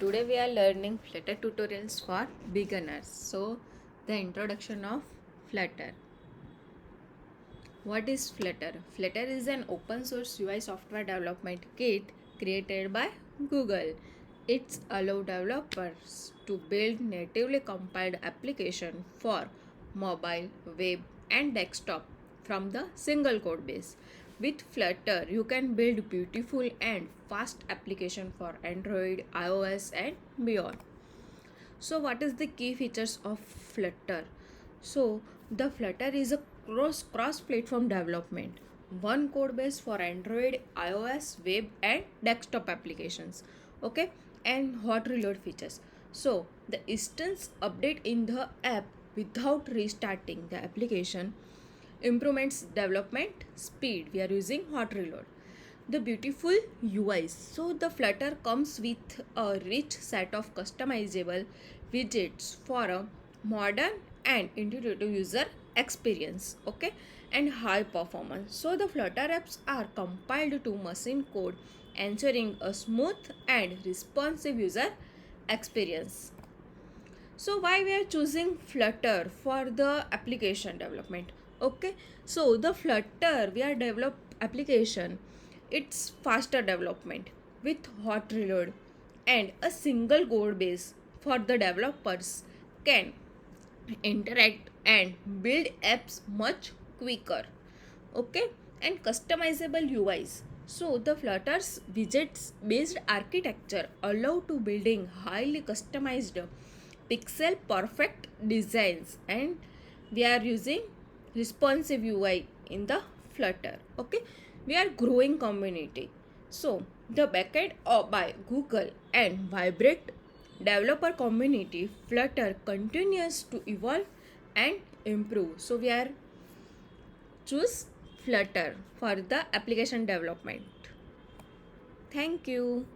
Today we are learning Flutter tutorials for beginners. So the introduction of Flutter. What is Flutter? Flutter is an open source UI software development kit created by Google. It's allow developers to build natively compiled application for mobile, web and desktop from the single code base. With Flutter, you can build beautiful and fast application for Android, iOS and beyond. So what is the key features of Flutter? So the Flutter is a cross platform development. One code base for Android, iOS, web and desktop applications. Okay, and hot reload features. So the instance update in the app without restarting the application improvements development speed. We are using hot reload. The beautiful UIs. So the Flutter comes with a rich set of customizable widgets for a modern and intuitive user experience. Okay, and high performance. So the Flutter apps are compiled to machine code, ensuring a smooth and responsive user experience. So why we are choosing Flutter for the application development? Okay, so the Flutter we are develop application, it's faster development with hot reload and a single code base for the developers can interact and build apps much quicker. Okay, and customizable UIs. So the Flutter's widgets based architecture allow to building highly customized pixel perfect designs, and we are using responsive UI in the Flutter. Okay, we are growing community. So the backend by Google and vibrant developer community, Flutter continues to evolve and improve. So we are choose Flutter for the application development. Thank you.